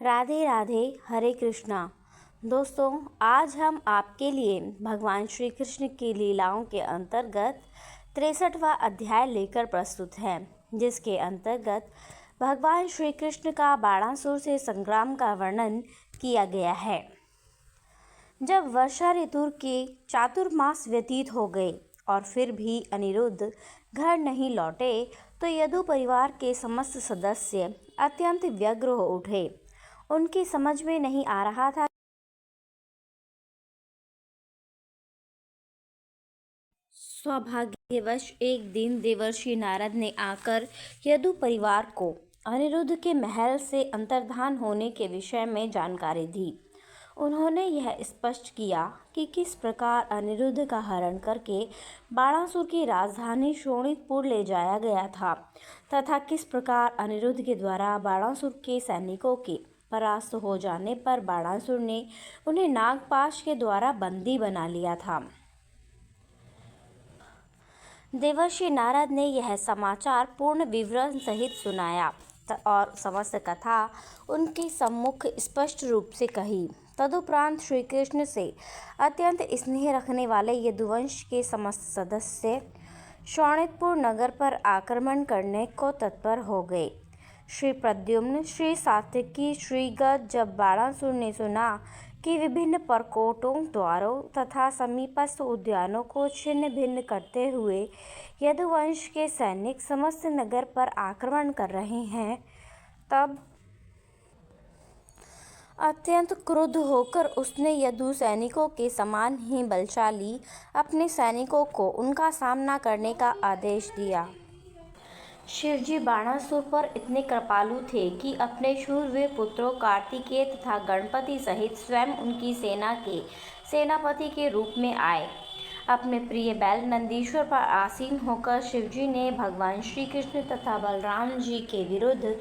राधे राधे, हरे कृष्णा। दोस्तों, आज हम आपके लिए भगवान श्री कृष्ण की लीलाओं के अंतर्गत 63वां अध्याय लेकर प्रस्तुत हैं, जिसके अंतर्गत भगवान श्री कृष्ण का बाणासुर से संग्राम का वर्णन किया गया है। जब वर्षा ऋतु के चातुर्मास व्यतीत हो गए और फिर भी अनिरुद्ध घर नहीं लौटे, तो यदु परिवार के समस्त सदस्य अत्यंत व्यग्र हो उठे। उनकी समझ में नहीं आ रहा था। सौभाग्यवश एक दिन देवर्षि नारद ने आकर यदु परिवार को अनिरुद्ध के महल से अंतर्धान होने के विषय में जानकारी दी। उन्होंने यह स्पष्ट किया कि किस प्रकार अनिरुद्ध का हरण करके बाणासुर की राजधानी शोणितपुर ले जाया गया था, तथा किस प्रकार अनिरुद्ध के द्वारा बाणासुर के सैनिकों के परास्त हो जाने पर बाणासुर ने उन्हें नागपाश के द्वारा बंदी बना लिया था। देवर्षि नारद ने यह समाचार पूर्ण विवरण सहित सुनाया और समस्त कथा उनके सम्मुख स्पष्ट रूप से कही। तदुपरांत श्री कृष्ण से अत्यंत स्नेह रखने वाले यदुवंश के समस्त सदस्य शोणितपुर नगर पर आक्रमण करने को तत्पर हो गए। श्री प्रद्युम्न, श्री सात्विकी, श्री गद जब बाणासुर ने सुना कि विभिन्न परकोटों, द्वारों तथा समीपस्थ उद्यानों को छिन्न भिन्न करते हुए यदुवंश के सैनिक समस्त नगर पर आक्रमण कर रहे हैं, तब अत्यंत क्रुद्ध होकर उसने यदु सैनिकों के समान ही बलशाली अपने सैनिकों को उनका सामना करने का आदेश दिया। शिवजी बाणासुर पर इतने कृपालु थे कि अपने शूरवीर पुत्रों कार्तिकेय तथा गणपति सहित स्वयं उनकी सेना के सेनापति के रूप में आए। अपने प्रिय बैल नंदीश्वर पर आसीन होकर शिवजी ने भगवान श्री कृष्ण तथा बलराम जी के विरुद्ध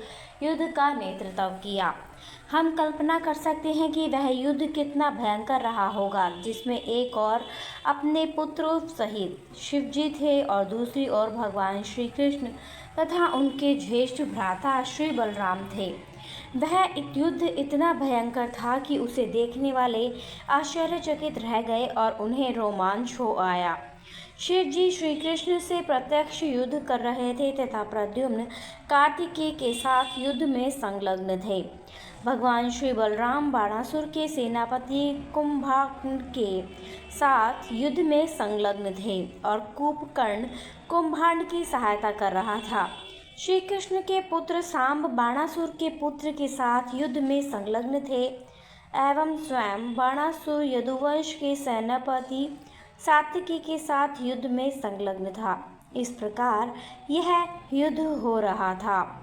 युद्ध का नेतृत्व किया। हम कल्पना कर सकते हैं कि वह युद्ध कितना भयंकर रहा होगा, जिसमें एक ओर अपने पुत्रों सहित शिवजी थे और दूसरी ओर भगवान श्री कृष्ण तथा उनके ज्येष्ठ भ्राता श्री बलराम थे। वह युद्ध इतना भयंकर था कि उसे देखने वाले आश्चर्यचकित रह गए और उन्हें रोमांच हो आया। शिव जी श्री कृष्ण से प्रत्यक्ष युद्ध कर रहे थे तथा प्रद्युम्न कार्तिकेय के साथ युद्ध में संलग्न थे। भगवान श्री बलराम बाणासुर के सेनापति कुंभकर्ण के साथ युद्ध में संलग्न थे और कुंभकर्ण कुंभकर्ण की सहायता कर रहा था। श्री कृष्ण के पुत्र सांब बाणासुर के पुत्र के साथ युद्ध में संलग्न थे एवं स्वयं बाणासुर यदुवंश के सेनापति सात्विकी के साथ युद्ध में संलग्न था। इस प्रकार यह युद्ध हो रहा था।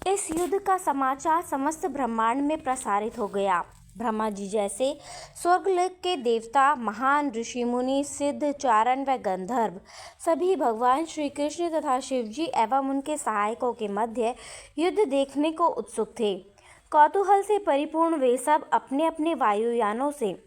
इस युद्ध का समाचार समस्त ब्रह्मांड में प्रसारित हो गया। ब्रह्मा जी जैसे स्वर्गलोक के देवता, महान ऋषि मुनि, सिद्ध, चारण व गंधर्व सभी भगवान श्री कृष्ण तथा शिवजी एवं उनके सहायकों के मध्य युद्ध देखने को उत्सुक थे। कौतूहल से परिपूर्ण वे सब अपने अपने वायुयानों से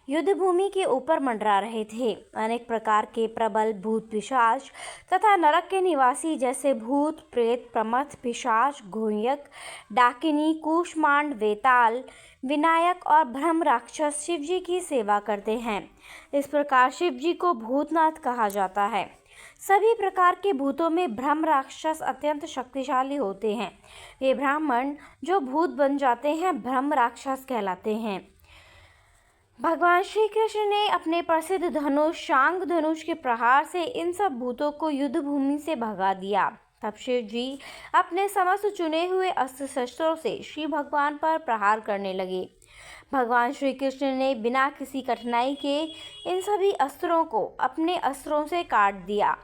युद्ध भूमि के ऊपर मंडरा रहे थे। अनेक प्रकार के प्रबल भूत पिशाच तथा नरक के निवासी जैसे भूत, प्रेत, प्रमथ, पिशाच, घोयक, डाकिनी, कूष्मांड, वेताल, विनायक और ब्रह्म राक्षस शिवजी की सेवा करते हैं। इस प्रकार शिवजी को भूतनाथ कहा जाता है। सभी प्रकार के भूतों में ब्रह्म राक्षस अत्यंत शक्तिशाली होते हैं। वे ब्राह्मण जो भूत बन जाते हैं ब्रह्म राक्षस कहलाते हैं। भगवान श्री कृष्ण ने अपने प्रसिद्ध धनुष शांग धनुष के प्रहार से इन सब भूतों को युद्ध भूमि से भगा दिया। तब शिव जी अपने समस्त चुने हुए अस्त्र शस्त्रों से श्री भगवान पर प्रहार करने लगे। भगवान श्री कृष्ण ने बिना किसी कठिनाई के इन सभी अस्त्रों को अपने अस्त्रों से काट दिया।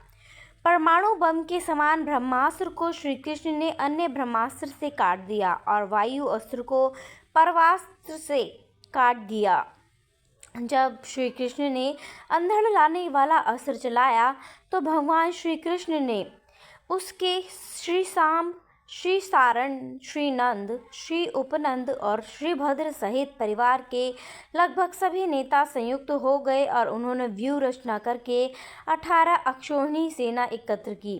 परमाणु बम के समान ब्रह्मास्त्र को श्री कृष्ण ने अन्य ब्रह्मास्त्र से काट दिया और वायु अस्त्र को परवास्त्र से काट दिया। जब श्री कृष्ण ने अंधड़ लाने वाला अस्त्र चलाया तो भगवान श्री कृष्ण ने उसके श्री सांब, श्री सारण, श्री नंद, श्री उपनंद और श्री भद्र सहित परिवार के लगभग सभी नेता संयुक्त हो गए और उन्होंने व्यूह रचना करके 18 अक्षौहिणी सेना एकत्र की।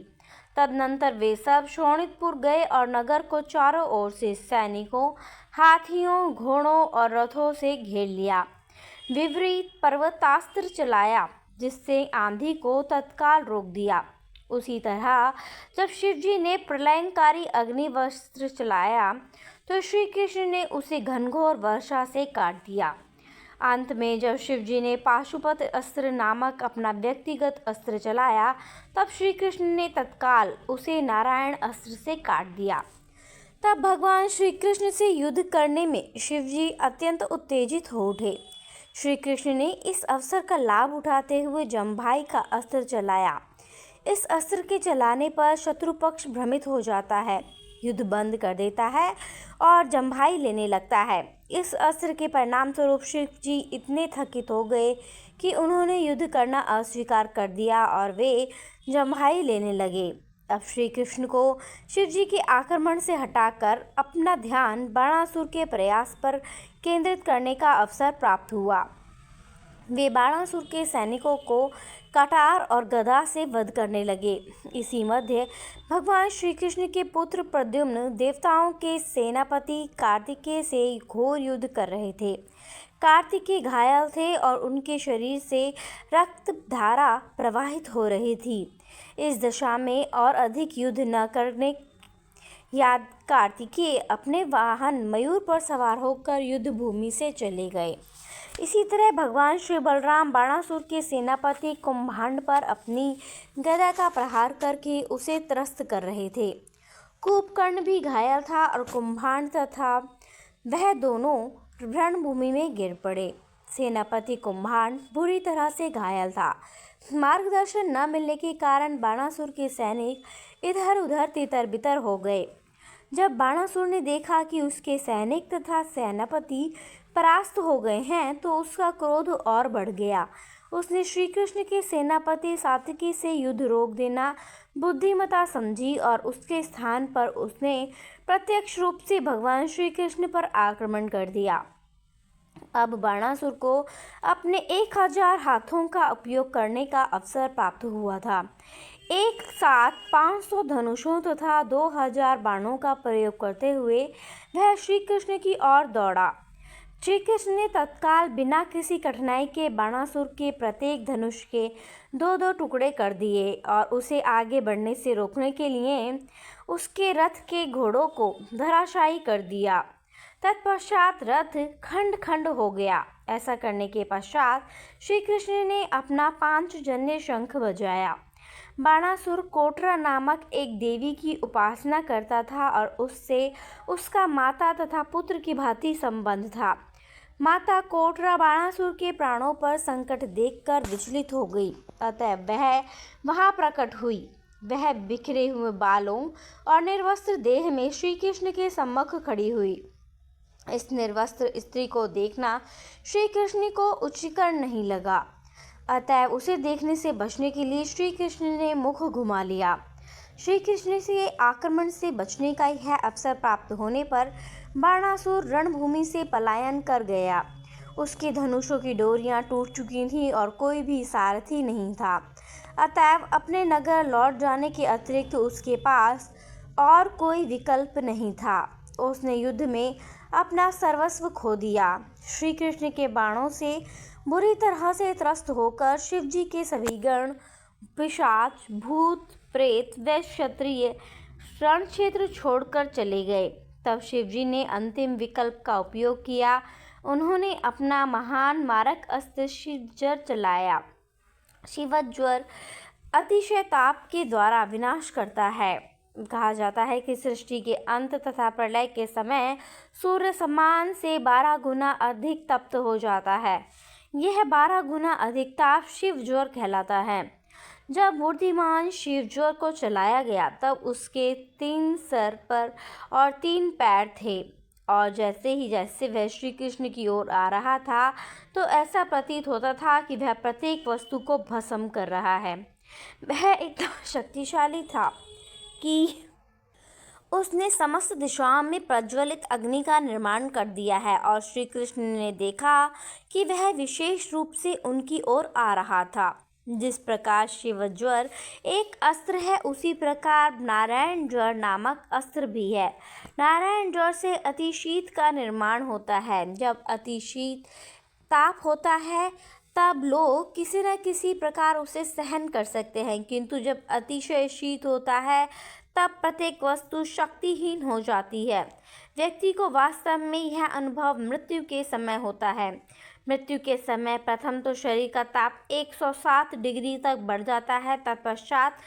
तदनंतर वे सब शोणितपुर गए और नगर को चारों ओर से सैनिकों, हाथियों, घोड़ों और रथों से घेर लिया। विपरीत पर्वतास्त्र चलाया, जिससे आंधी को तत्काल रोक दिया। उसी तरह जब शिवजी ने प्रलयंकारी अग्निवस्त्र चलाया तो श्री कृष्ण ने उसे घनघोर वर्षा से काट दिया। अंत में जब शिवजी ने पाशुपत अस्त्र नामक अपना व्यक्तिगत अस्त्र चलाया, तब श्री कृष्ण ने तत्काल उसे नारायण अस्त्र से काट दिया। तब भगवान श्री कृष्ण से युद्ध करने में शिवजी अत्यंत उत्तेजित हो उठे। श्री कृष्ण ने इस अवसर का लाभ उठाते हुए जमभाई का अस्त्र चलाया। इस अस्त्र के चलाने पर शत्रु पक्ष भ्रमित हो जाता है, युद्ध बंद कर देता है और जमभाई लेने लगता है। इस अस्त्र के परिणाम स्वरूप शिव जी इतने थकित हो गए कि उन्होंने युद्ध करना अस्वीकार कर दिया और वे जमभाई लेने लगे। अब श्री कृष्ण को शिव जी के आक्रमण से हटाकर अपना ध्यान बाणासुर के प्रयास पर केंद्रित करने का अवसर प्राप्त हुआ। वे बाणासुर के सैनिकों को कटार और गदा से वध करने लगे। इसी मध्य भगवान श्री कृष्ण के पुत्र प्रद्युम्न देवताओं के सेनापति कार्तिकेय से घोर युद्ध कर रहे थे। कार्तिकेय घायल थे और उनके शरीर से रक्त धारा प्रवाहित हो रही थी। इस दशा में और अधिक युद्ध न करने याद कार्तिकेय अपने वाहन मयूर पर सवार होकर युद्ध भूमि से चले गए। इसी तरह भगवान श्री बलराम बाणासुर के सेनापति कुंभांड पर अपनी गदा का प्रहार करके उसे त्रस्त कर रहे थे। कुंभकर्ण भी घायल था और कुंभांड तथा वह दोनों रणभूमि में गिर पड़े। सेनापति कुंभांड बुरी तरह से घायल था। मार्गदर्शन न मिलने के कारण बाणासुर के सैनिक इधर उधर तितर बितर हो गए। जब बाणासुर ने देखा कि उसके सैनिक तथा सेनापति परास्त हो गए हैं तो उसका क्रोध और बढ़ गया। उसने श्री कृष्ण के सेनापति सात्विकी से युद्ध रोक देना बुद्धिमता समझी और उसके स्थान पर उसने प्रत्यक्ष रूप से भगवान श्री कृष्ण पर आक्रमण कर दिया। अब बाणासुर को अपने 1000 हाथों का उपयोग करने का अवसर प्राप्त हुआ था। एक साथ 500 धनुषों तथा 2000 बाणों का प्रयोग करते हुए वह श्री कृष्ण की ओर दौड़ा। श्री कृष्ण ने तत्काल बिना किसी कठिनाई के बाणासुर के प्रत्येक धनुष के 2-2 टुकड़े कर दिए और उसे आगे बढ़ने से रोकने के लिए उसके रथ के घोड़ों को धराशायी कर दिया। तत्पश्चात रथ खंड खंड हो गया। ऐसा करने के पश्चात श्री कृष्ण ने अपना पांचजन्य शंख बजाया। बाणासुर कोटरा नामक एक देवी की उपासना करता था और उससे उसका माता तथा पुत्र की भांति संबंध था। माता कोटरा बाणासुर के प्राणों पर संकट देखकर विचलित हो गई, अतः वह वहां प्रकट हुई। वह बिखरे हुए बालों और निर्वस्त्र देह में श्री कृष्ण के सम्मुख खड़ी हुई। इस निर्वस्त्र स्त्री को देखना श्री कृष्ण को उचिकर नहीं लगा, अतः उसे देखने से बचने के लिए श्री कृष्ण ने मुख घुमा लिया। श्री कृष्ण से आक्रमण से बचने का यह अवसर प्राप्त होने पर बाणासुर रणभूमि से पलायन कर गया। उसके धनुषों की डोरियां टूट चुकी थीं और कोई भी सारथी नहीं था, अतएव अपने नगर लौट जाने के अतिरिक्त उसके पास और कोई विकल्प नहीं था। उसने युद्ध में अपना सर्वस्व खो दिया। श्री कृष्ण के बाणों से बुरी तरह से त्रस्त होकर शिव जी के सभी गण, पिशाच, भूत, प्रेत व क्षत्रिय रण क्षेत्र छोड़कर चले गए। तब शिव जी ने अंतिम विकल्प का उपयोग किया। उन्होंने अपना महान मारक अस्त्र शिवज्वर चलाया। शिवज्वर अतिशय ताप के द्वारा विनाश करता है। कहा जाता है कि सृष्टि के अंत तथा प्रलय के समय सूर्य सम्मान से 12 गुना अधिक तप्त हो जाता है। यह 12 गुना अधिक ताप शिवज्वर कहलाता है। जब बुद्धिमान शिवज्वर को चलाया गया तब उसके 3 सर पर और 3 पैर थे और जैसे वह श्री कृष्ण की ओर आ रहा था तो ऐसा प्रतीत होता था कि वह प्रत्येक वस्तु को भस्म कर रहा है। वह इतना शक्तिशाली था कि उसने समस्त दिशाओं में प्रज्वलित अग्नि का निर्माण कर दिया है और श्री कृष्ण ने देखा कि वह विशेष रूप से उनकी ओर आ रहा था। जिस प्रकार शिव ज्वर एक अस्त्र है, उसी प्रकार नारायण ज्वर नामक अस्त्र भी है। नारायण ज्वर से अतिशीत का निर्माण होता है। जब अतिशीत ताप होता है तब लोग किसी न किसी प्रकार उसे सहन कर सकते हैं, किंतु जब अतिशय शीत होता है तब प्रत्येक वस्तु शक्तिहीन हो जाती है। व्यक्ति को वास्तव में यह अनुभव मृत्यु के समय होता है। मृत्यु के समय प्रथम तो शरीर का ताप 107 डिग्री तक बढ़ जाता है, तत्पश्चात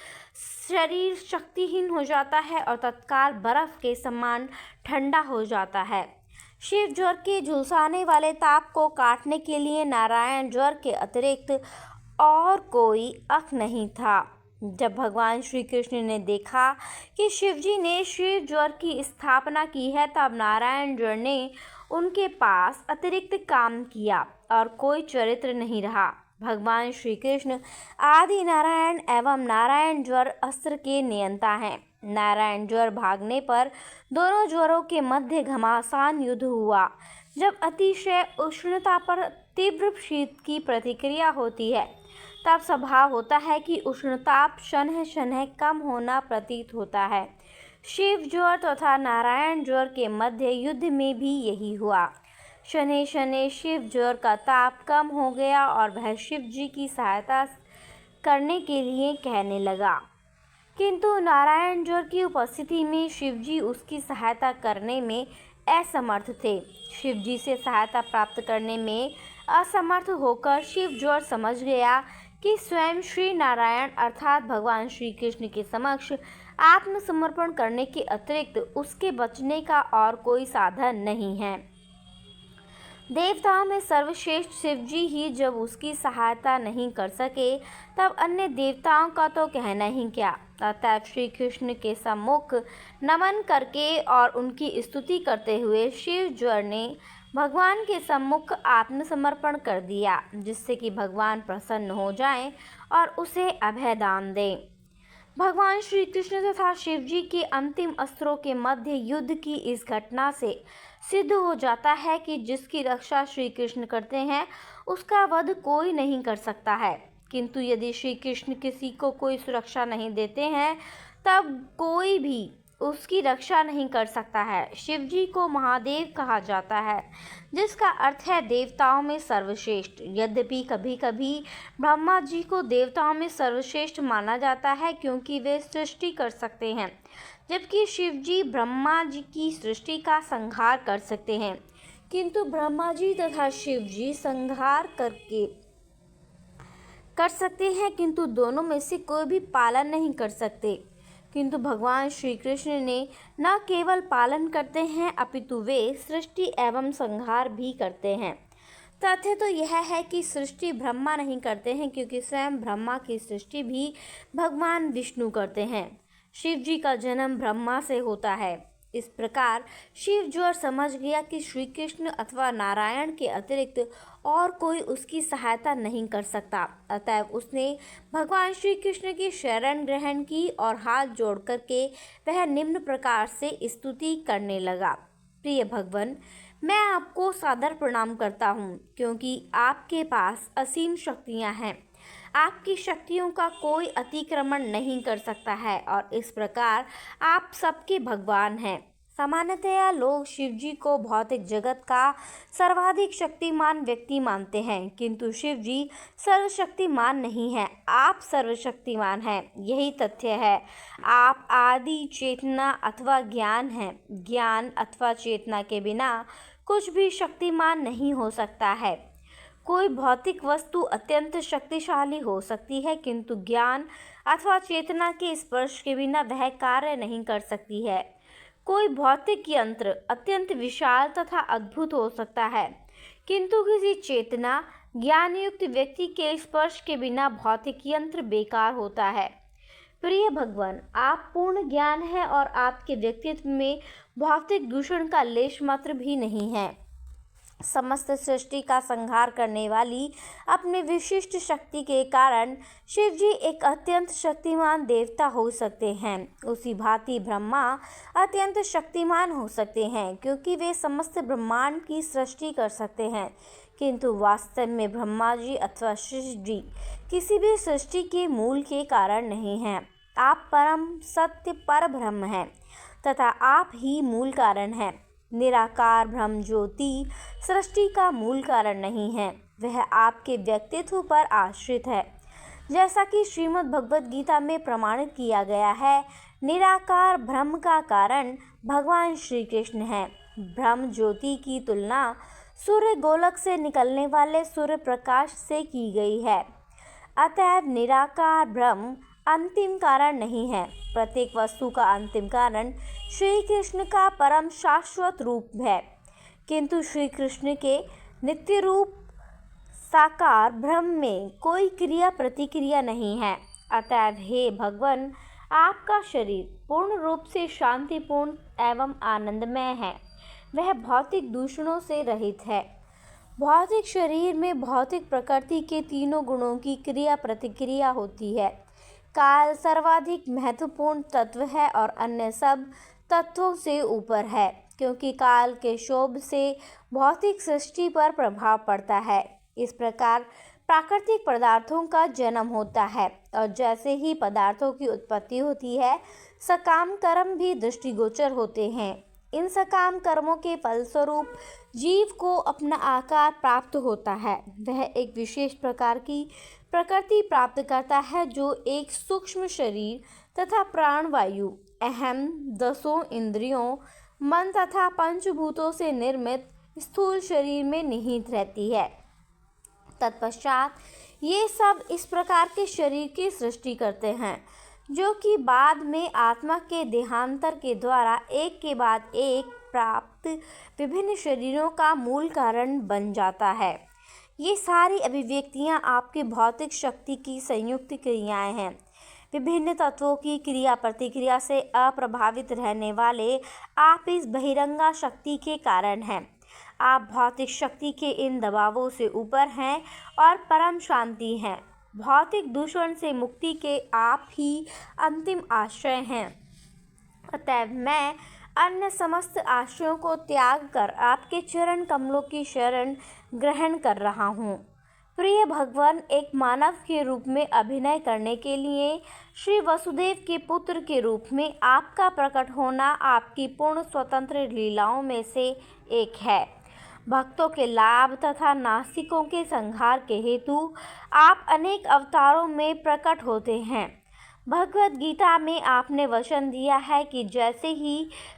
शरीर शक्तिहीन हो जाता है और तत्काल बर्फ के समान ठंडा हो जाता है। शिव ज्वर के झुलसाने वाले ताप को काटने के लिए नारायण ज्वर के अतिरिक्त और कोई अख नहीं था। जब भगवान श्री कृष्ण ने देखा कि शिवजी ने शिव ज्वर की स्थापना की है, तब नारायण ज्वर ने उनके पास अतिरिक्त काम किया और कोई चरित्र नहीं रहा। भगवान श्री कृष्ण आदि नारायण एवं नारायण ज्वर अस्त्र के नियंता हैं। नारायण ज्वर भागने पर दोनों ज्वरों के मध्य घमासान युद्ध हुआ। जब अतिशय उष्णता पर तीव्र शीत की प्रतिक्रिया होती है, तब स्वभाव होता है कि उष्णताप शनह शनह कम होना प्रतीत होता है। शिव ज्वर तथा नारायण ज्वर के मध्य युद्ध में भी यही हुआ। शनह शनह शिव ज्वर का ताप कम हो गया और वह शिव जी की सहायता करने के लिए कहने लगा, किंतु नारायण ज्वर की उपस्थिति में शिवजी उसकी सहायता करने में असमर्थ थे। शिवजी से सहायता प्राप्त करने में असमर्थ होकर शिव ज्वर समझ गया कि स्वयं श्री नारायण अर्थात भगवान श्री कृष्ण के समक्ष आत्मसमर्पण करने के अतिरिक्त उसके बचने का और कोई साधन नहीं है। देवताओं में सर्वश्रेष्ठ शिवजी ही जब उसकी सहायता नहीं कर सके, तब अन्य देवताओं का तो कहना ही क्या। अतः श्री कृष्ण के सम्मुख नमन करके और उनकी स्तुति करते हुए शिव ज्वर ने भगवान के सम्मुख आत्मसमर्पण कर दिया, जिससे कि भगवान प्रसन्न हो जाएं और उसे अभय दान दें। भगवान श्री कृष्ण तथा शिवजी के अंतिम अस्त्रों के मध्य युद्ध की इस घटना से सिद्ध हो जाता है कि जिसकी रक्षा श्री कृष्ण करते हैं, उसका वध कोई नहीं कर सकता है। किंतु यदि श्री कृष्ण किसी को कोई सुरक्षा नहीं देते हैं, तब कोई भी उसकी रक्षा नहीं कर सकता है। शिवजी को महादेव कहा जाता है, जिसका अर्थ है देवताओं में सर्वश्रेष्ठ। यद्यपि कभी कभी ब्रह्मा जी को देवताओं में सर्वश्रेष्ठ माना जाता है, क्योंकि वे सृष्टि कर सकते हैं, जबकि शिवजी ब्रह्मा जी की सृष्टि का संहार कर सकते हैं। किंतु ब्रह्मा जी तथा शिवजी संहार कर सकते हैं, किंतु दोनों में से कोई भी पालन नहीं कर सकते। किंतु भगवान श्री कृष्ण ने न केवल पालन करते हैं, अपितु वे सृष्टि एवं संहार भी करते हैं। तथ्य तो यह है कि सृष्टि ब्रह्मा नहीं करते हैं, क्योंकि स्वयं ब्रह्मा की सृष्टि भी भगवान विष्णु करते हैं। शिव जी का जन्म ब्रह्मा से होता है। इस प्रकार शिव ज्वर समझ गया कि श्री कृष्ण अथवा नारायण के अतिरिक्त और कोई उसकी सहायता नहीं कर सकता। अतएव उसने भगवान श्री कृष्ण की शरण ग्रहण की और हाथ जोड़ करके वह निम्न प्रकार से स्तुति करने लगा। प्रिय भगवान, मैं आपको सादर प्रणाम करता हूँ, क्योंकि आपके पास असीम शक्तियाँ हैं। आपकी शक्तियों का कोई अतिक्रमण नहीं कर सकता है और इस प्रकार आप सबके भगवान हैं। सामान्यतया लोग शिवजी को भौतिक जगत का सर्वाधिक शक्तिमान व्यक्ति मानते हैं, किंतु शिवजी सर्वशक्तिमान नहीं हैं। आप सर्वशक्तिमान हैं, यही तथ्य है। आप आदि चेतना अथवा ज्ञान हैं। ज्ञान अथवा चेतना के बिना कुछ भी शक्तिमान नहीं हो सकता है। कोई भौतिक वस्तु अत्यंत शक्तिशाली हो सकती है, किंतु ज्ञान अथवा चेतना के स्पर्श के बिना वह कार्य नहीं कर सकती है। कोई भौतिक यंत्र अत्यंत विशाल तथा अद्भुत हो सकता है, किंतु किसी चेतना ज्ञानयुक्त व्यक्ति के स्पर्श के बिना भौतिक यंत्र बेकार होता है। प्रिय भगवान, आप पूर्ण ज्ञान है और आपके व्यक्तित्व में भौतिक दूषण का लेश मात्र भी नहीं है। समस्त सृष्टि का संहार करने वाली अपनी विशिष्ट शक्ति के कारण शिव जी एक अत्यंत शक्तिमान देवता हो सकते हैं। उसी भांति ब्रह्मा अत्यंत शक्तिमान हो सकते हैं क्योंकि वे समस्त ब्रह्मांड की सृष्टि कर सकते हैं, किंतु वास्तव में ब्रह्मा जी अथवा शिव जी किसी भी सृष्टि के मूल के कारण नहीं हैं। आप परम सत्य पर ब्रह्म हैं तथा आप ही मूल कारण हैं। निराकार ब्रह्म ज्योति सृष्टि का मूल कारण नहीं है, वह आपके व्यक्तित्व पर आश्रित है। जैसा कि श्रीमद् भगवद गीता में प्रमाणित किया गया है, निराकार ब्रह्म का कारण भगवान श्री कृष्ण है। ब्रह्म ज्योति की तुलना सूर्य गोलक से निकलने वाले सूर्य प्रकाश से की गई है। अतएव निराकार ब्रह्म अंतिम कारण नहीं है। प्रत्येक वस्तु का अंतिम कारण श्री कृष्ण का परम शाश्वत रूप है, किंतु श्री कृष्ण के नित्य रूप साकार ब्रह्म में कोई क्रिया प्रतिक्रिया नहीं है। अतएव हे भगवान, आपका शरीर पूर्ण रूप से शांतिपूर्ण एवं आनंदमय है। वह भौतिक दूषणों से रहित है। भौतिक शरीर में भौतिक प्रकृति के तीनों गुणों की क्रिया प्रतिक्रिया होती है। काल सर्वाधिक महत्वपूर्ण तत्व है और अन्य सब तत्वों से ऊपर है, क्योंकि काल के क्षोभ से भौतिक सृष्टि पर प्रभाव पड़ता है। इस प्रकार प्राकृतिक पदार्थों का जन्म होता है और जैसे ही पदार्थों की उत्पत्ति होती है, सकाम कर्म भी दृष्टिगोचर होते हैं। इन सकाम कर्मों के फलस्वरूप जीव को अपना आकार प्राप्त होता है। वह एक विशेष प्रकार की प्रकृति प्राप्त करता है जो एक सूक्ष्म शरीर तथा प्राणवायु, अहम, 10 इंद्रियों, मन तथा पंचभूतों से निर्मित स्थूल शरीर में निहित रहती है। तत्पश्चात ये सब इस प्रकार के शरीर की सृष्टि करते हैं, जो कि बाद में आत्मा के देहांतर के द्वारा एक के बाद एक प्राप्त विभिन्न शरीरों का मूल कारण बन जाता है। ये सारी अभिव्यक्तियाँ आपकी भौतिक शक्ति की संयुक्त क्रियाएं हैं। विभिन्न तत्वों की क्रिया प्रतिक्रिया से अप्रभावित रहने वाले आप इस बहिरंगा शक्ति के कारण हैं। आप भौतिक शक्ति के इन दबावों से ऊपर हैं और परम शांति हैं। भौतिक दूषण से मुक्ति के आप ही अंतिम आश्रय हैं। अतएव मैं अन्य समस्त आश्रयों को त्याग कर आपके चरण कमलों की शरण ग्रहण कर रहा हूँ। प्रिय भगवान, एक मानव के रूप में अभिनय करने के लिए श्री वसुदेव के पुत्र के रूप में आपका प्रकट होना आपकी पूर्ण स्वतंत्र लीलाओं में से एक है। भक्तों के लाभ तथा नास्तिकों के संहार के हेतु आप अनेक अवतारों में प्रकट होते हैं। भगवद गीता में आपने वचन दिया है कि जैसे ही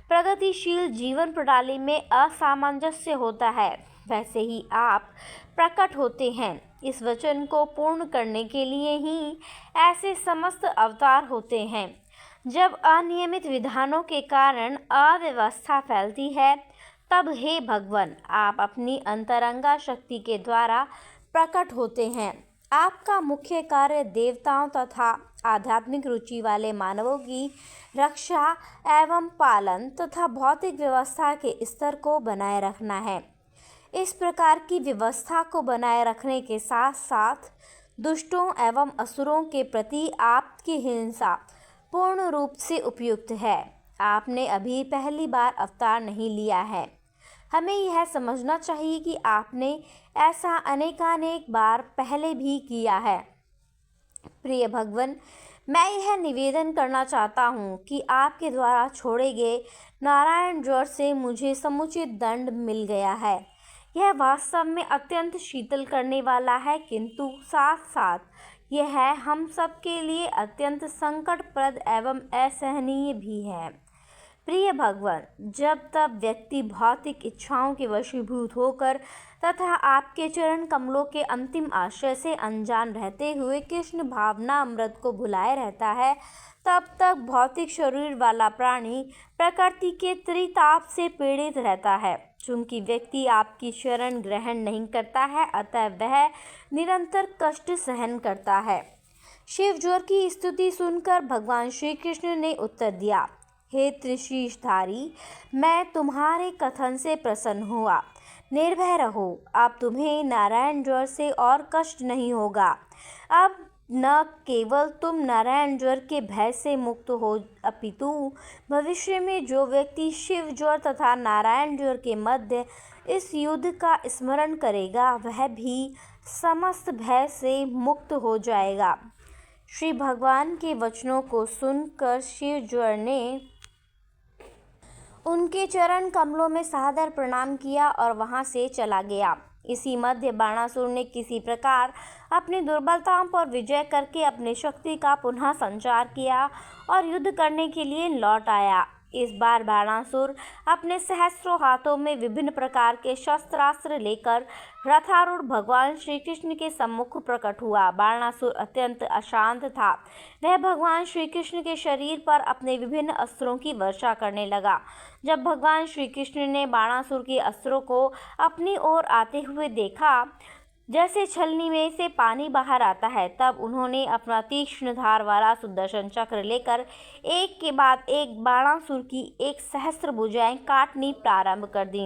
प्रगतिशील जीवन प्रणाली में असामंजस्य होता है, वैसे ही आप प्रकट होते हैं। इस वचन को पूर्ण करने के लिए ही ऐसे समस्त अवतार होते हैं। जब अनियमित विधानों के कारण अव्यवस्था फैलती है, तब हे भगवान, आप अपनी अंतरंगा शक्ति के द्वारा प्रकट होते हैं। आपका मुख्य कार्य देवताओं तथा आध्यात्मिक रुचि वाले मानवों की रक्षा एवं पालन तथा भौतिक व्यवस्था के स्तर को बनाए रखना है। इस प्रकार की व्यवस्था को बनाए रखने के साथ साथ दुष्टों एवं असुरों के प्रति आपकी हिंसा पूर्ण रूप से उपयुक्त है। आपने अभी पहली बार अवतार नहीं लिया है। हमें यह समझना चाहिए कि आपने ऐसा अनेकानेक बार पहले भी किया है। प्रिय भगवान, मैं यह निवेदन करना चाहता हूँ कि आपके द्वारा छोड़े गए नारायण ज्वर से मुझे समुचित दंड मिल गया है। यह वास्तव में अत्यंत शीतल करने वाला है, किंतु साथ साथ यह हम सब के लिए अत्यंत संकटप्रद एवं असहनीय भी है। प्रिय भगवान, जब तब व्यक्ति भौतिक इच्छाओं के वशीभूत होकर तथा आपके चरण कमलों के अंतिम आश्रय से अनजान रहते हुए कृष्ण भावना अमृत को भुलाए रहता है, तब तक भौतिक शरीर वाला प्राणी प्रकृति के त्रिताप से पीड़ित रहता है। चूंकि व्यक्ति आपकी शरण ग्रहण नहीं करता है, अतः वह निरंतर कष्ट सहन करता है। शिव ज्वर की स्तुति सुनकर भगवान श्री कृष्ण ने उत्तर दिया, हे त्रिशीषधारी, मैं तुम्हारे कथन से प्रसन्न हुआ। निर्भय रहो, अब तुम्हें नारायण ज्वर से और कष्ट नहीं होगा। अब न केवल तुम नारायण ज्वर के भय से मुक्त हो, अपितु भविष्य में जो व्यक्ति शिव ज्वर तथा नारायण ज्वर के मध्य इस युद्ध का स्मरण करेगा, वह भी समस्त भय से मुक्त हो जाएगा। श्री भगवान के वचनों को सुनकर शिव ज्वर ने उनके चरण कमलों में सादर प्रणाम किया और वहां से चला गया। इसी मध्य बाणासुर ने किसी प्रकार अपनी दुर्बलताओं पर विजय करके अपनी शक्ति का पुनः संचार किया और युद्ध करने के लिए लौट आया। इस बार बाणासुर अपने सहस्रों हाथों में विभिन्न प्रकार के शस्त्रास्त्र लेकर रथारूढ़ भगवान श्री कृष्ण के सम्मुख प्रकट हुआ। बाणासुर अत्यंत अशांत था। वह भगवान श्री कृष्ण के शरीर पर अपने विभिन्न अस्त्रों की वर्षा करने लगा। जब भगवान श्री कृष्ण ने बाणासुर के अस्त्रों को अपनी ओर आते हुए देखा, जैसे छलनी में से पानी बाहर आता है, तब उन्होंने अपना तीक्ष्ण धार वाला सुदर्शन चक्र लेकर एक के बाद एक बाणासुर की 1,000 भुजाएं काटनी प्रारंभ कर दी।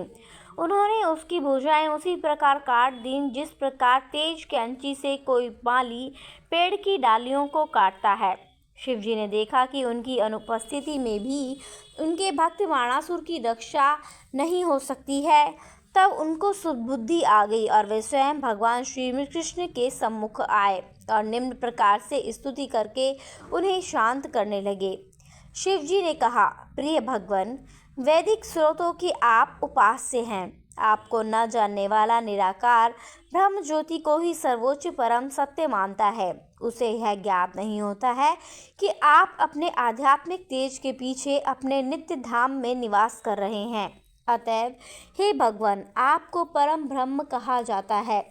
उन्होंने उसकी भुजाएं उसी प्रकार काट दीं जिस प्रकार तेज कैंची से कोई माली पेड़ की डालियों को काटता है। शिवजी ने देखा कि उनकी अनुपस्थिति में भी उनके भक्त बाणासुर की रक्षा नहीं हो सकती है। तब उनको सुबुद्धि आ गई और वे स्वयं भगवान श्री कृष्ण के सम्मुख आए और निम्न प्रकार से स्तुति करके उन्हें शांत करने लगे। शिवजी ने कहा, प्रिय भगवान, वैदिक स्रोतों की आप उपास्य हैं। आपको न जानने वाला निराकार ब्रह्म ज्योति को ही सर्वोच्च परम सत्य मानता है। उसे यह ज्ञात नहीं होता है कि आप अपने आध्यात्मिक तेज के पीछे अपने नित्य धाम में निवास कर रहे हैं। अतएव हे भगवान, आपको परम ब्रह्म कहा जाता है।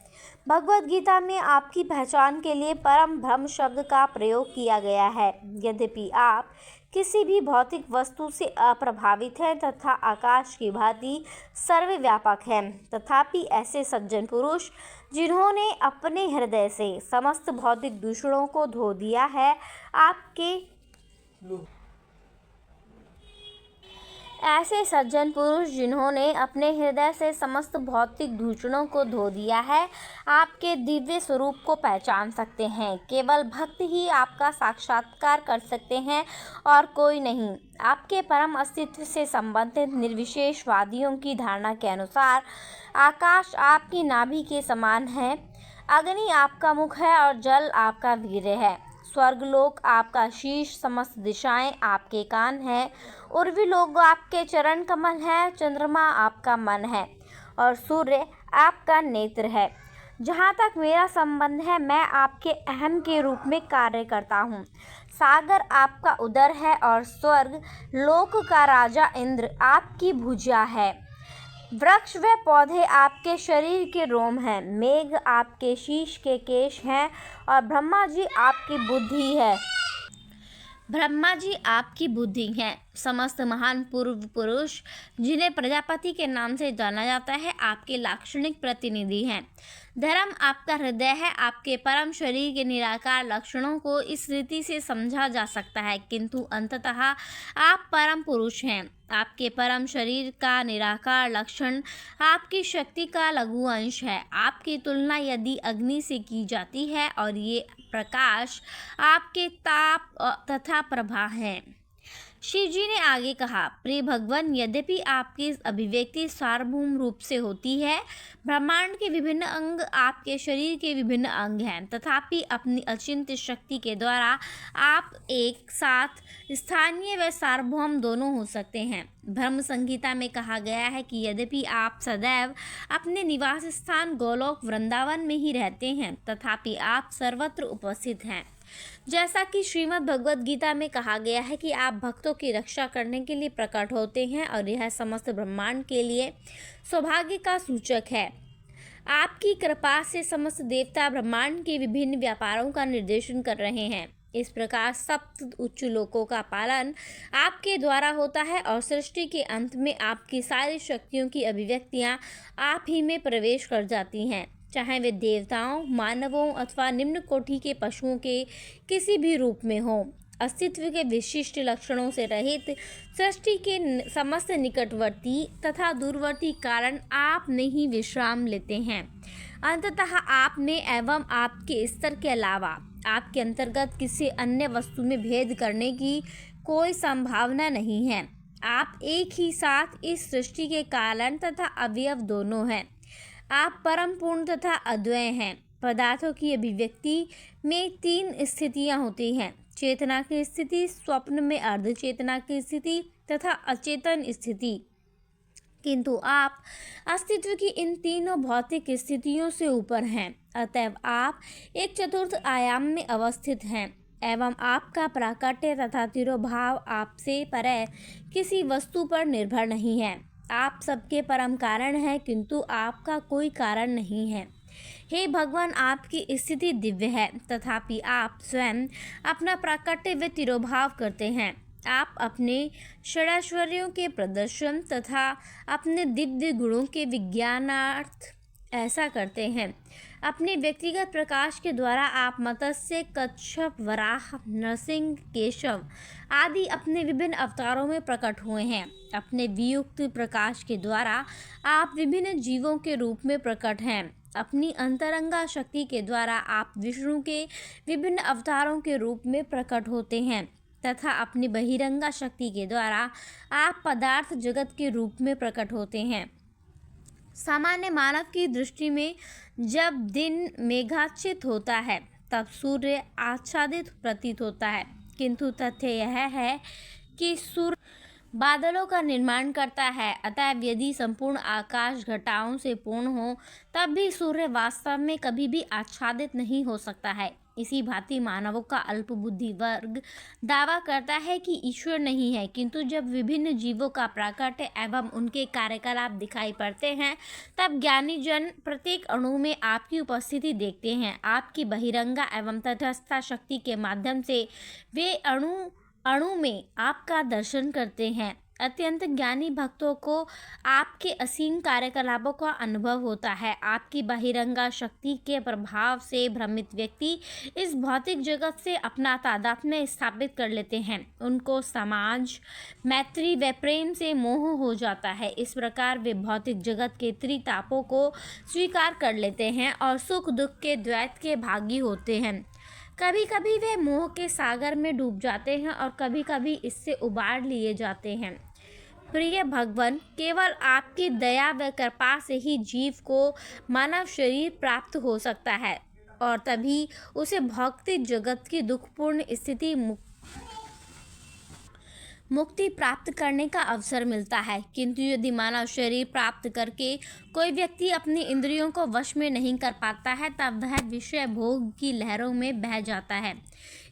भगवद गीता में आपकी पहचान के लिए परम ब्रह्म शब्द का प्रयोग किया गया है। यद्यपि आप किसी भी भौतिक वस्तु से अप्रभावित हैं तथा आकाश की भांति सर्वव्यापक हैं, तथापि ऐसे सज्जन पुरुष जिन्होंने अपने हृदय से समस्त भौतिक दूषणों को धो दिया है, ऐसे सज्जन पुरुष जिन्होंने अपने हृदय से समस्त भौतिक दूषणों को धो दिया है, आपके दिव्य स्वरूप को पहचान सकते हैं। केवल भक्त ही आपका साक्षात्कार कर सकते हैं और कोई नहीं। आपके परम अस्तित्व से संबंधित निर्विशेषवादियों की धारणा के अनुसार आकाश आपकी नाभि के समान है, अग्नि आपका मुख है और जल आपका वीर्य है। स्वर्गलोक आपका शीश, समस्त दिशाएं आपके कान हैं, उर्वी लोग आपके चरण कमल है, चंद्रमा आपका मन है और सूर्य आपका नेत्र है। जहाँ तक मेरा संबंध है, मैं आपके अहम के रूप में कार्य करता हूँ। सागर आपका उदर है और स्वर्ग लोक का राजा इंद्र आपकी भुजा है। वृक्ष व पौधे आपके शरीर के रोम हैं, मेघ आपके शीश के केश हैं और ब्रह्मा जी आपकी बुद्धि है। समस्त महान पूर्व पुरुष जिन्हें प्रजापति के नाम से जाना जाता है, आपके लाक्षणिक प्रतिनिधि हैं। धर्म आपका हृदय है। आपके परम शरीर के निराकार लक्षणों को इस रीति से समझा जा सकता है, किंतु अंततः आप परम पुरुष हैं। आपके परम शरीर का निराकार लक्षण आपकी शक्ति का लघु अंश है। आपकी तुलना यदि अग्नि से की जाती है और ये प्रकाश आपके ताप तथा प्रभा हैं। शिवजी ने आगे कहा, प्रिय भगवान, यद्यपि आपकी अभिव्यक्ति सार्वभौम रूप से होती है, ब्रह्मांड के विभिन्न अंग आपके शरीर के विभिन्न अंग हैं, तथापि अपनी अचिंत्य शक्ति के द्वारा आप एक साथ स्थानीय व सार्वभौम दोनों हो सकते हैं। ब्रह्म संहिता में कहा गया है कि यद्यपि आप सदैव अपने निवास स्थान गोलोक वृंदावन में ही रहते हैं, तथापि आप सर्वत्र उपस्थित हैं। जैसा कि श्रीमद् भगवद गीता में कहा गया है कि आप भक्तों की रक्षा करने के लिए प्रकट होते हैं और यह समस्त ब्रह्मांड के लिए सौभाग्य का सूचक है। आपकी कृपा से समस्त देवता ब्रह्मांड के विभिन्न व्यापारों का निर्देशन कर रहे हैं। इस प्रकार सप्त उच्च लोकों का पालन आपके द्वारा होता है और सृष्टि के अंत में आपकी सारी शक्तियों की अभिव्यक्तियां आप ही में प्रवेश कर जाती हैं, चाहे वे देवताओं, मानवों अथवा निम्न कोटि के पशुओं के किसी भी रूप में हो। अस्तित्व के विशिष्ट लक्षणों से रहित सृष्टि के समस्त निकटवर्ती तथा दूरवर्ती कारण आप में ही विश्राम लेते हैं। अंततः आप में एवं आपके स्तर के अलावा आपके अंतर्गत किसी अन्य वस्तु में भेद करने की कोई संभावना नहीं है। आप एक ही साथ इस सृष्टि के कारण तथा अवयव दोनों हैं। आप परम पूर्ण तथा अद्वय हैं। पदार्थों की अभिव्यक्ति में 3 स्थितियां होती हैं: चेतना की स्थिति, स्वप्न में अर्धचेतना की स्थिति तथा अचेतन स्थिति। किंतु आप अस्तित्व की इन तीनों भौतिक स्थितियों से ऊपर हैं। अतएव आप एक चतुर्थ आयाम में अवस्थित हैं एवं आपका प्राकट्य तथा तिरोभाव आपसे परे किसी वस्तु पर निर्भर नहीं है। आप सबके परम कारण हैं, किंतु आपका कोई कारण नहीं है। हे भगवान, आपकी स्थिति दिव्य है, तथापि आप स्वयं अपना प्राकट्य व तिरोभाव करते हैं। आप अपने षडैश्वर्यों के प्रदर्शन तथा अपने दिव्य गुणों के विज्ञानार्थ ऐसा करते हैं। अपने व्यक्तिगत प्रकाश के द्वारा आप मत्स्य, कच्छप, वराह, नरसिंह, केशव आदि अपने विभिन्न अवतारों में प्रकट हुए हैं। अपने वियुक्त प्रकाश के द्वारा आप विभिन्न जीवों के रूप में प्रकट हैं। अपनी अंतरंगा शक्ति के द्वारा आप विष्णु के विभिन्न अवतारों के रूप में प्रकट होते हैं तथा अपनी बहिरंगा शक्ति के द्वारा आप पदार्थ जगत के रूप में प्रकट होते हैं। सामान्य मानव की दृष्टि में जब दिन मेघाच्छित होता है तब सूर्य आच्छादित प्रतीत होता है, किंतु तथ्य यह है कि सूर्य बादलों का निर्माण करता है। अतएव यदि संपूर्ण आकाश घटाओं से पूर्ण हो तब भी सूर्य वास्तव में कभी भी आच्छादित नहीं हो सकता है। इसी भांति मानवों का अल्पबुद्धि वर्ग दावा करता है कि ईश्वर नहीं है, किंतु जब विभिन्न जीवों का प्राकट्य एवं उनके कार्यकलाप दिखाई पड़ते हैं तब ज्ञानी जन प्रत्येक अणु में आपकी उपस्थिति देखते हैं। आपकी बहिरंगा एवं तटस्थ शक्ति के माध्यम से वे अणु में आपका दर्शन करते हैं। अत्यंत ज्ञानी भक्तों को आपके असीम कार्यकलापों का अनुभव होता है। आपकी बहिरंगा शक्ति के प्रभाव से भ्रमित व्यक्ति इस भौतिक जगत से अपना तादात्म्य स्थापित कर लेते हैं। उनको समाज, मैत्री व प्रेम से मोह हो जाता है। इस प्रकार वे भौतिक जगत के त्रितापों को स्वीकार कर लेते हैं और सुख दुख के द्वैत के भागी होते हैं। कभी कभी वे मोह के सागर में डूब जाते हैं और कभी कभी इससे उबार लिए जाते हैं। प्रिय भगवान, केवल आपकी दया व कृपा से ही जीव को मानव शरीर प्राप्त हो सकता है और तभी उसे भौतिक जगत की दुखपूर्ण स्थिति मुक्ति प्राप्त करने का अवसर मिलता है। किंतु यदि मानव शरीर प्राप्त करके कोई व्यक्ति अपनी इंद्रियों को वश में नहीं कर पाता है तब वह विषय भोग की लहरों में बह जाता है।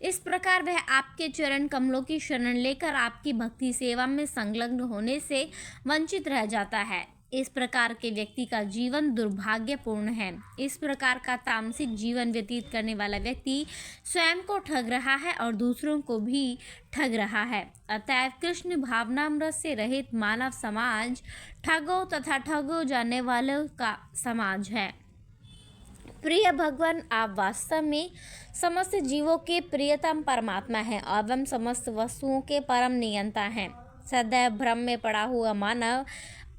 इस प्रकार वह आपके चरण कमलों की शरण लेकर आपकी भक्ति सेवा में संलग्न होने से वंचित रह जाता है। इस प्रकार के व्यक्ति का जीवन दुर्भाग्यपूर्ण है। इस प्रकार का तामसिक जीवन व्यतीत करने वाला व्यक्ति स्वयं को ठग रहा है और दूसरों को भी ठग रहा है। अतएव कृष्ण भावनामृत से रहित मानव समाज ठगों तथा ठगो जाने वालों का समाज है। प्रिय भगवान, आप वास्तव में समस्त जीवों के प्रियतम परमात्मा हैं एवं समस्त वस्तुओं के परम नियंता हैं। सदैव भ्रम में पड़ा हुआ मानव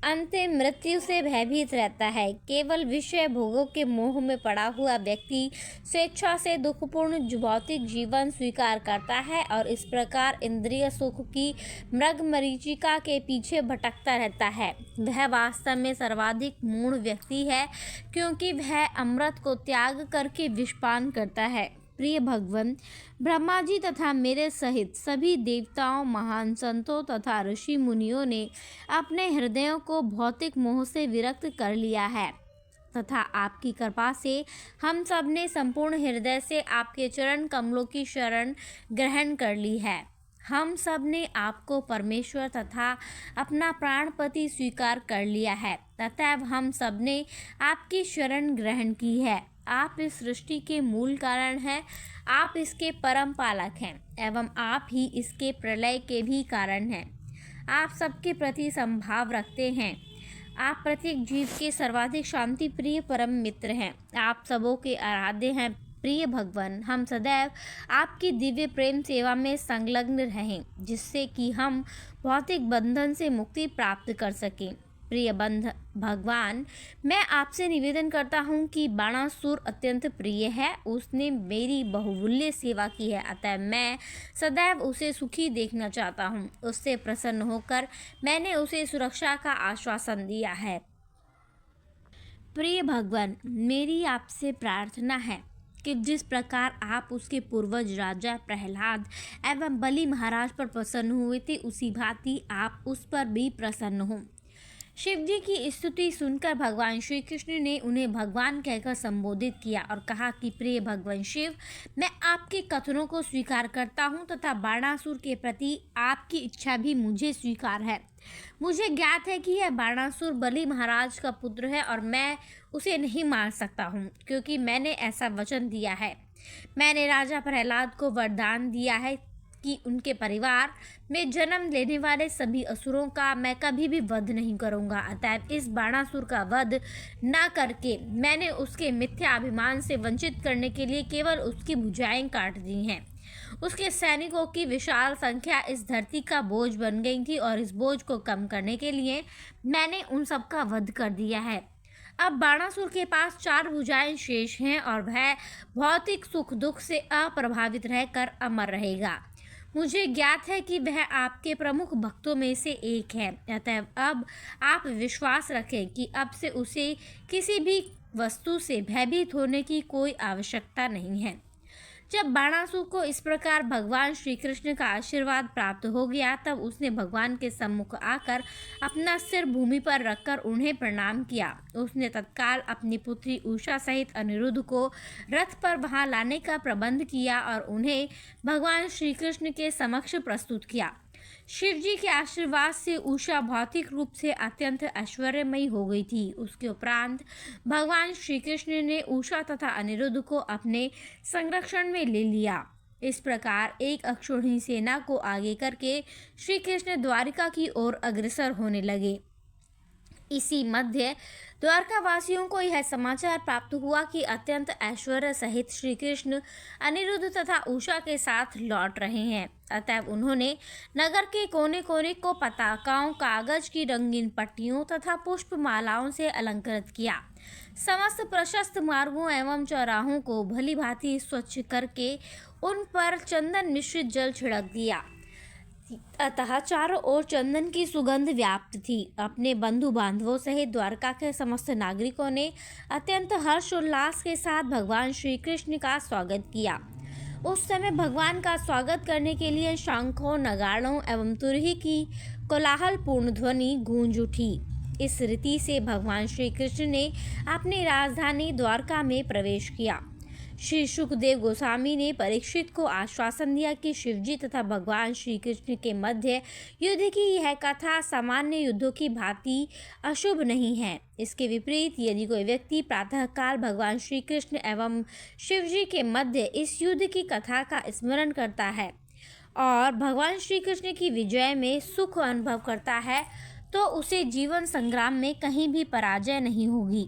अंतिम मृत्यु से भयभीत रहता है। केवल विषय भोगों के मोह में पड़ा हुआ व्यक्ति स्वेच्छा से दुखपूर्ण भौतिक जीवन स्वीकार करता है और इस प्रकार इंद्रिय सुख की मृग मरीचिका के पीछे भटकता रहता है। वह वास्तव में सर्वाधिक मूढ़ व्यक्ति है, क्योंकि वह अमृत को त्याग करके विषपान करता है। प्रिय भगवान, ब्रह्मा जी तथा मेरे सहित सभी देवताओं, महान संतों तथा ऋषि मुनियों ने अपने हृदयों को भौतिक मोह से विरक्त कर लिया है तथा आपकी कृपा से हम सब ने संपूर्ण हृदय से आपके चरण कमलों की शरण ग्रहण कर ली है। हम सब ने आपको परमेश्वर तथा अपना प्राणपति स्वीकार कर लिया है। अतएव हम सब ने आपकी शरण ग्रहण की है। आप इस सृष्टि के मूल कारण हैं, आप इसके परम पालक हैं एवं आप ही इसके प्रलय के भी कारण हैं। आप सबके प्रति संभाव रखते हैं। आप प्रत्येक जीव के सर्वाधिक शांति प्रिय परम मित्र हैं। आप सबों के आराध्य हैं। प्रिय भगवान, हम सदैव आपकी दिव्य प्रेम सेवा में संलग्न रहें, जिससे कि हम भौतिक बंधन से मुक्ति प्राप्त कर सकें। प्रिय भगवान, मैं आपसे निवेदन करता हूँ कि बाणासुर अत्यंत प्रिय है। उसने मेरी बहुमूल्य सेवा की है, अतः मैं सदैव उसे सुखी देखना चाहता हूँ। उससे प्रसन्न होकर मैंने उसे सुरक्षा का आश्वासन दिया है। प्रिय भगवान, मेरी आपसे प्रार्थना है कि जिस प्रकार आप उसके पूर्वज राजा प्रहलाद एवं बलि महाराज पर प्रसन्न हुए थे, उसी भांति आप उस पर भी प्रसन्न हों। शिव जी की स्तुति सुनकर भगवान श्री कृष्ण ने उन्हें भगवान कहकर संबोधित किया और कहा कि प्रिय भगवान शिव, मैं आपके कथनों को स्वीकार करता हूँ तथा बाणासुर के प्रति आपकी इच्छा भी मुझे स्वीकार है। मुझे ज्ञात है कि यह बाणासुर बलि महाराज का पुत्र है और मैं उसे नहीं मार सकता हूँ, क्योंकि मैंने ऐसा वचन दिया है। मैंने राजा प्रहलाद को वरदान दिया है कि उनके परिवार में जन्म लेने वाले सभी असुरों का मैं कभी भी वध नहीं करूंगा। अतः इस बाणासुर का वध न करके मैंने उसके मिथ्या अभिमान से वंचित करने के लिए केवल उसकी भुजाएं काट दी हैं। उसके सैनिकों की विशाल संख्या इस धरती का बोझ बन गई थी और इस बोझ को कम करने के लिए मैंने उन सब का वध कर दिया है। अब बाणासुर के पास 4 भुजाएं शेष हैं और वह भौतिक सुख दुख से अप्रभावित रहकर अमर रहेगा। मुझे ज्ञात है कि वह आपके प्रमुख भक्तों में से एक है, अतः अब आप विश्वास रखें कि अब से उसे किसी भी वस्तु से भयभीत होने की कोई आवश्यकता नहीं है। जब बाणासुर को इस प्रकार भगवान श्री कृष्ण का आशीर्वाद प्राप्त हो गया, तब उसने भगवान के सम्मुख आकर अपना सिर भूमि पर रखकर उन्हें प्रणाम किया। उसने तत्काल अपनी पुत्री उषा सहित अनिरुद्ध को रथ पर वहां लाने का प्रबंध किया और उन्हें भगवान श्री कृष्ण के समक्ष प्रस्तुत किया। शिव जी के आशीर्वाद से उषा भौतिक रूप से अत्यंत ऐश्वर्यमयी हो गई थी। उसके उपरांत भगवान श्री कृष्ण ने उषा तथा अनिरुद्ध को अपने संरक्षण में ले लिया। इस प्रकार एक अक्षौहिणी सेना को आगे करके श्री कृष्ण द्वारिका की ओर अग्रसर होने लगे। इसी मध्य द्वारका वासियों को यह समाचार प्राप्त हुआ कि अत्यंत ऐश्वर्य सहित श्री कृष्ण अनिरुद्ध तथा उषा के साथ लौट रहे हैं। अतः उन्होंने नगर के कोने कोने को पताकाओं, कागज की रंगीन पट्टियों तथा पुष्प मालाओं से अलंकृत किया। समस्त प्रशस्त मार्गों एवं चौराहों को भली भांति स्वच्छ करके उन पर चंदन मिश्रित जल छिड़क दिया। अतः चारों ओर चंदन की सुगंध व्याप्त थी। अपने बंधु बांधवों सहित द्वारका के समस्त नागरिकों ने अत्यंत हर्षोल्लास के साथ भगवान श्री कृष्ण का स्वागत किया। उस समय भगवान का स्वागत करने के लिए शंखों, नगाड़ों एवं तुरही की कोलाहलपूर्ण ध्वनि गूंज उठी। इस रीति से भगवान श्री कृष्ण ने अपनी राजधानी द्वारका में प्रवेश किया। श्री सुखदेव गोस्वामी ने परीक्षित को आश्वासन दिया कि शिवजी तथा भगवान श्री कृष्ण के मध्य युद्ध की यह कथा सामान्य युद्धों की भांति अशुभ नहीं है। इसके विपरीत यदि कोई व्यक्ति प्रातःकाल भगवान श्री कृष्ण एवं शिवजी के मध्य इस युद्ध की कथा का स्मरण करता है और भगवान श्री कृष्ण की विजय में सुख अनुभव करता है, तो उसे जीवन संग्राम में कहीं भी पराजय नहीं होगी।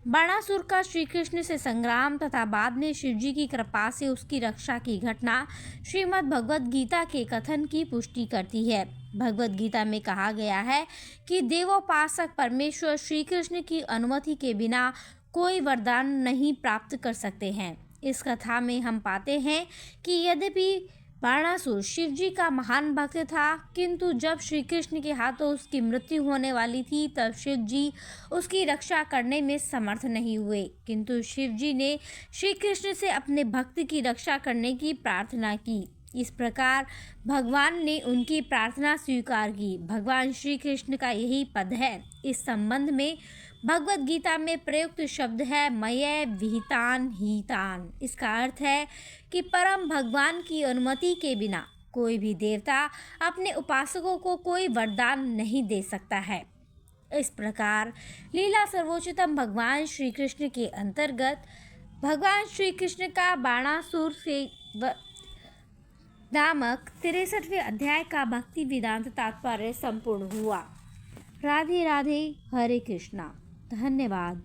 बाणासुर का श्री कृष्ण से संग्राम तथा बाद में शिवजी की कृपा से उसकी रक्षा की घटना श्रीमद् भगवद गीता के कथन की पुष्टि करती है। भगवद गीता में कहा गया है कि देवोपासक परमेश्वर श्री कृष्ण की अनुमति के बिना कोई वरदान नहीं प्राप्त कर सकते हैं। इस कथा में हम पाते हैं कि यद्यपि बाणासुर शिवजी का महान भक्त था, किंतु जब श्री कृष्ण के हाथों उसकी मृत्यु होने वाली थी, तब शिवजी उसकी रक्षा करने में समर्थ नहीं हुए, किंतु शिवजी ने श्री कृष्ण से अपने भक्त की रक्षा करने की प्रार्थना की। इस प्रकार भगवान ने उनकी प्रार्थना स्वीकार की। भगवान श्री कृष्ण का यही पद है। इस संबंध में भगवद गीता में प्रयुक्त शब्द है मय विहितान हितान। इसका अर्थ है कि परम भगवान की अनुमति के बिना कोई भी देवता अपने उपासकों को कोई वरदान नहीं दे सकता है। इस प्रकार लीला सर्वोच्चतम भगवान श्री कृष्ण के अंतर्गत भगवान श्री कृष्ण का बाणासुर से नामक 63वें अध्याय का भक्ति वेदांत तात्पर्य संपूर्ण हुआ। राधे राधे, हरे कृष्णा। धन्यवाद।